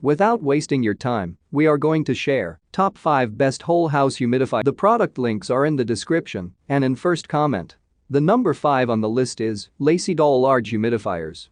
Without wasting your time, we are going to share top 5 best whole house humidifier. The product links are in the description and in first comment. The number 5 on the list is Lazy Doll Large Humidifiers.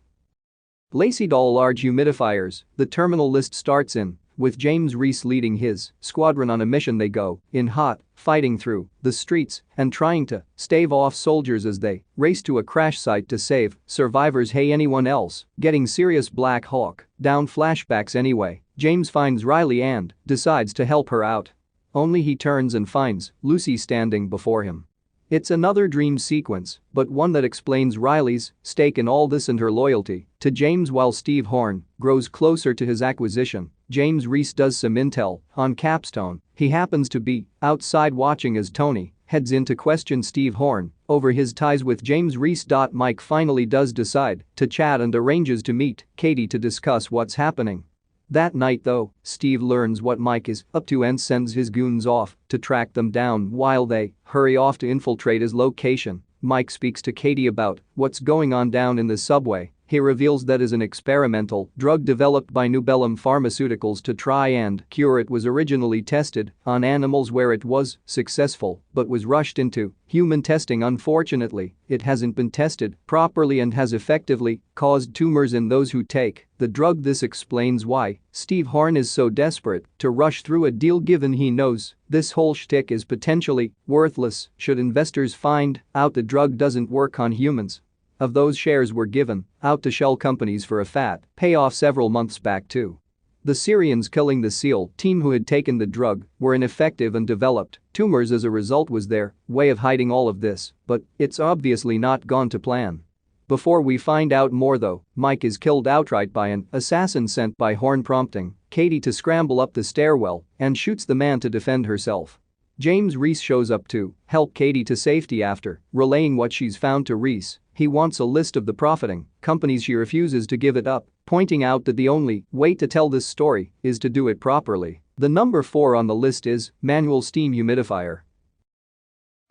Lazy Doll Large Humidifiers, the terminal list starts in with James Reese leading his squadron on a mission. They go in hot, fighting through the streets and trying to stave off soldiers as they race to a crash site to save survivors. Hey, anyone else getting serious? Black Hawk Down flashbacks. Anyway, James finds Riley and decides to help her out. Only he turns and finds Lucy standing before him. It's another dream sequence, but one that explains Riley's stake in all this and her loyalty to James. While Steve Horn grows closer to his acquisition, James Reese does some intel on Capstone. He happens to be outside watching as Tony heads in to question Steve Horn over his ties with James Reese. Mike finally does decide to chat and arranges to meet Katie to discuss what's happening. That night though, Steve learns what Mike is up to and sends his goons off to track them down. While they hurry off to infiltrate his location, Mike speaks to Katie about what's going on down in the subway. He reveals that is an experimental drug developed by Nubellum Pharmaceuticals to try and cure. It was originally tested on animals where it was successful but was rushed into human testing. Unfortunately, it hasn't been tested properly and has effectively caused tumors in those who take the drug. This explains why Steve Horn is so desperate to rush through a deal, given he knows this whole shtick is potentially worthless should investors find out the drug doesn't work on humans. Of those, shares were given out to shell companies for a fat payoff several months back too. The Syrians killing the SEAL team who had taken the drug were ineffective and developed tumors as a result. Was their way of hiding all of this, but it's obviously not gone to plan. Before we find out more though, Mike is killed outright by an assassin sent by Horn, prompting Katie to scramble up the stairwell and shoots the man to defend herself. James Reese shows up to help Katie to safety after relaying what she's found to Reese. He wants a list of the profiting companies. She refuses to give it up, pointing out that the only way to tell this story is to do it properly. The number 4 on the list is Manual Steam Humidifier.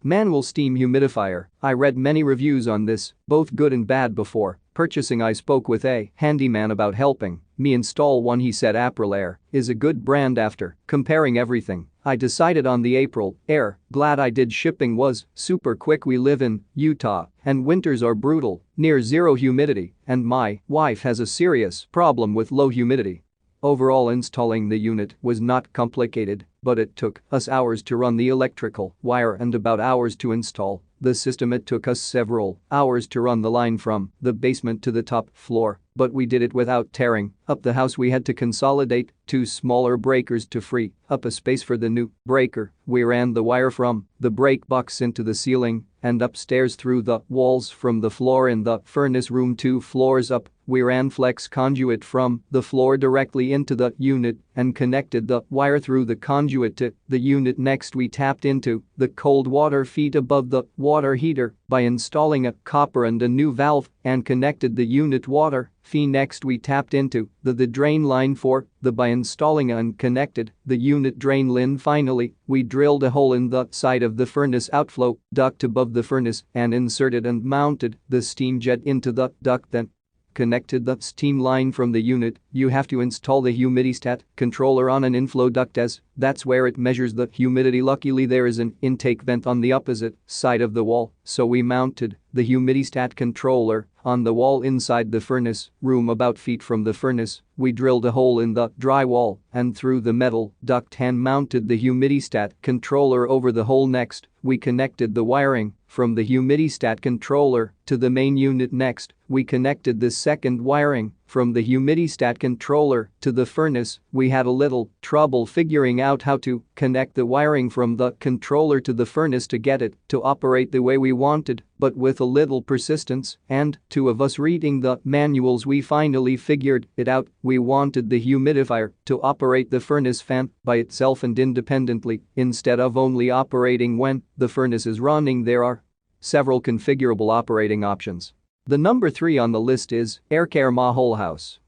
Manual Steam Humidifier. I read many reviews on this, both good and bad. Before purchasing, I spoke with a handyman about helping me install one. He said Aprilaire is a good brand. After comparing everything, I decided on the Aprilaire. Glad I did. Shipping was super quick. We live in Utah and winters are brutal, near zero humidity, and my wife has a serious problem with low humidity. Overall, installing the unit was not complicated, but it took us hours to run the electrical wire and about hours to install the system. It took us several hours to run the line from the basement to the top floor, but we did it without tearing up the house. We had to consolidate 2 smaller breakers to free up a space for the new breaker. We ran the wire from the break box into the ceiling and upstairs through the walls from the floor in the furnace room 2 floors up. We ran flex conduit from the floor directly into the unit and connected the wire through the conduit to the unit. Next, we tapped into the cold water feet above the water heater by installing a copper and a new valve and connected the unit water feet. Next, we tapped into the drain line for the by installing and connected the unit drain line. Finally, we drilled a hole in the side of the furnace outflow duct above the furnace and inserted and mounted the steam jet into the duct. Then connected the steam line from the unit. You have to install the humidistat controller on an inflow duct, as that's where it measures the humidity. Luckily, there is an intake vent on the opposite side of the wall, so we mounted the humidistat controller on the wall inside the furnace room about feet from the furnace. We drilled a hole in the drywall and through the metal duct and mounted the humidistat controller over the hole. Next, we connected the wiring from the humidistat controller to the main unit. Next, we connected the second wiring from the humidistat controller to the furnace. We had a little trouble figuring out how to connect the wiring from the controller to the furnace to get it to operate the way we wanted, but with a little persistence and 2 of us reading the manuals, we finally figured it out. We wanted the humidifier to operate the furnace fan by itself and independently, instead of only operating when the furnace is running. There are several configurable operating options. The number 3 on the list is AirCare Whole House.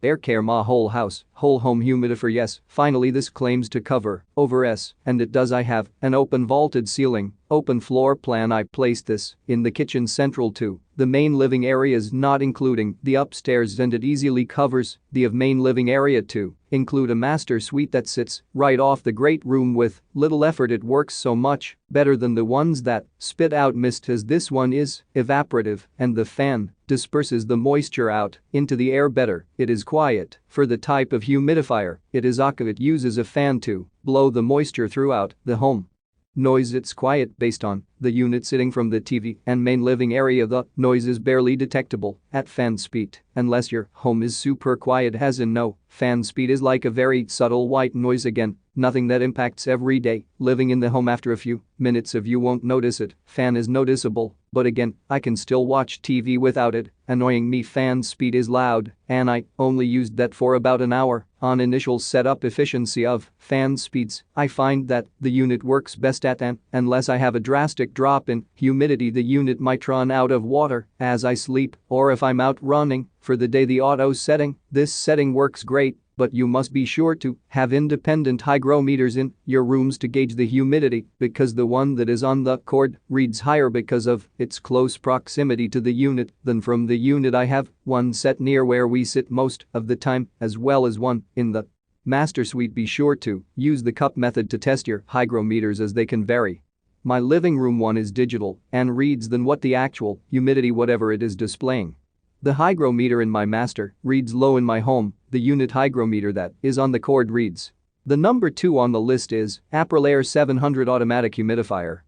AirCare Whole House, whole home humidifier. Yes, finally, this claims to cover over S, and it does. I have an open vaulted ceiling, open floor plan. I placed this in the kitchen central to the main living areas, not including the upstairs, and it easily covers the main living area to include a master suite that sits right off the great room with little effort. It works so much better than the ones that spit out mist, as this one is evaporative and the fan disperses the moisture out into the air better. It is quiet for the type of humidifier it is. It uses a fan to blow the moisture throughout the home. Noise: it's quiet based on the unit sitting from the TV and main living area. The noise is barely detectable at fan speed unless your home is super quiet, as in no fan speed is like a very subtle white noise. Again, nothing that impacts everyday living in the home. After a few minutes of you won't notice it. Fan is noticeable, but again, I can still watch TV without it annoying me. Fan speed is loud, and I only used that for about an hour. On initial setup efficiency of fan speeds, I find that the unit works best at and unless I have a drastic drop in humidity, the unit might run out of water as I sleep or if I'm out running for the day. The auto setting: this setting works great, but you must be sure to have independent hygrometers in your rooms to gauge the humidity, because the one that is on the cord reads higher because of its close proximity to the unit than from the unit. I have one set near where we sit most of the time, as well as one in the master suite. Be sure to use the cup method to test your hygrometers, as they can vary. My living room one is digital and reads than what the actual humidity whatever it is displaying. The hygrometer in my master reads low. In my home, the unit hygrometer that is on the cord reads. The number 2 on the list is Aprilayer 700 Automatic Humidifier.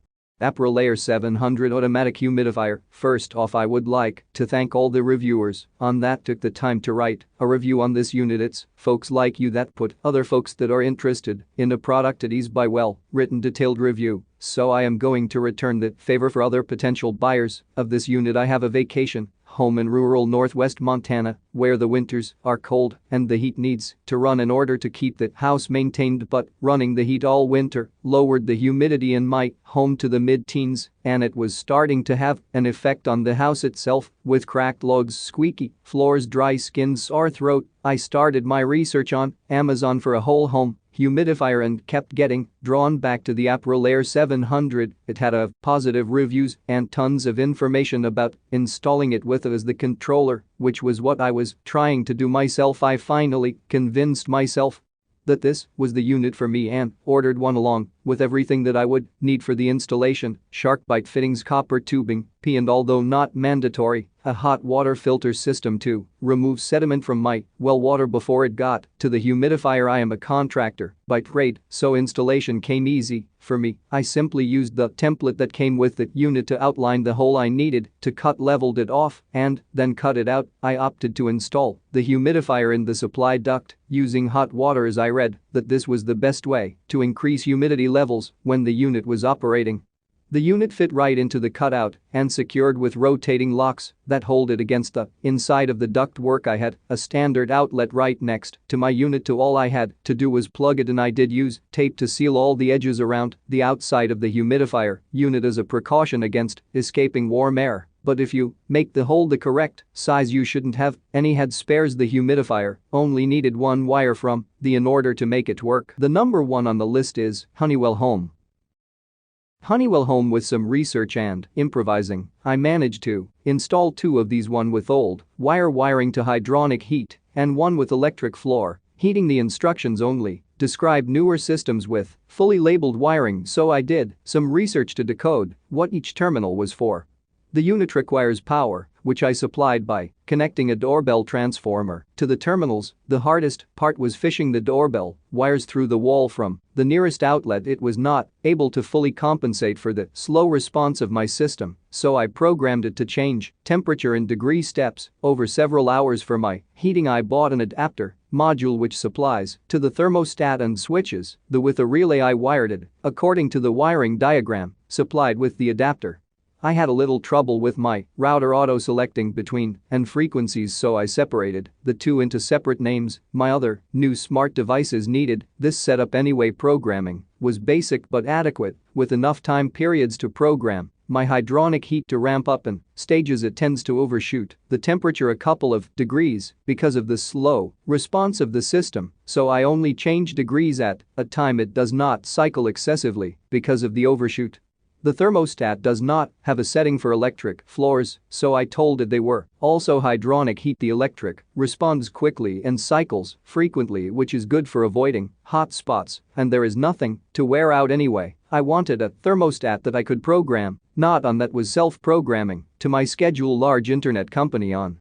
Aprilayer 700 Automatic Humidifier. First off, I would like to thank all the reviewers on that took the time to write a review on this unit. It's folks like you that put other folks that are interested in a product at ease by well-written detailed review. So I am going to return the favor for other potential buyers of this unit. I have a vacation home in rural northwest Montana where the winters are cold and the heat needs to run in order to keep the house maintained, but running the heat all winter lowered the humidity in my home to the mid-teens, and it was starting to have an effect on the house itself, with cracked logs, squeaky floors, dry skin, sore throat. I started my research on Amazon for a whole home humidifier and kept getting drawn back to the Aprilayer 700. It had a positive reviews and tons of information about installing it with it as the controller, which was what I was trying to do myself. I finally convinced myself that this was the unit for me and ordered one along with everything that I would need for the installation: shark bite fittings, copper tubing, and although not mandatory, a hot water filter system to remove sediment from my well water before it got to the humidifier. I am a contractor by trade, so installation came easy for me. I simply used the template that came with the unit to outline the hole I needed to cut, leveled it off, and then cut it out. I opted to install the humidifier in the supply duct using hot water, as I read that this was the best way to increase humidity levels when the unit was operating. The unit fit right into the cutout and secured with rotating locks that hold it against the inside of the ductwork. I had a standard outlet right next to my unit, so all I had to do was plug it, and I did use tape to seal all the edges around the outside of the humidifier unit as a precaution against escaping warm air. But if you make the hole the correct size, you shouldn't have any head spares. The humidifier only needed one wire from the in order to make it work. The number 1 on the list is Honeywell Home. Honeywell Home. With some research and improvising, I managed to install 2 of these, one with old wire wiring to hydronic heat and one with electric floor heating. The instructions only describe newer systems with fully labeled wiring, so I did some research to decode what each terminal was for. The unit requires power, which I supplied by connecting a doorbell transformer to the terminals. The hardest part was fishing the doorbell wires through the wall from the nearest outlet. It was not able to fully compensate for the slow response of my system, so I programmed it to change temperature in degree steps over several hours. For my heating, I bought an adapter module which supplies to the thermostat and switches with a relay. I wired it according to the wiring diagram supplied with the adapter. I had a little trouble with my router auto-selecting between and frequencies, so I separated the 2 into separate names. My other new smart devices needed this setup anyway. Programming was basic but adequate, with enough time periods to program my hydronic heat to ramp up and stages it tends to overshoot the temperature a couple of degrees because of the slow response of the system, so I only change degrees at a time. It does not cycle excessively because of the overshoot. The thermostat does not have a setting for electric floors, so I told it they were. Also hydronic heat, the electric responds quickly and cycles frequently, which is good for avoiding hot spots, and there is nothing to wear out anyway. I wanted a thermostat that I could program, not one that was self-programming to my schedule. Large internet company on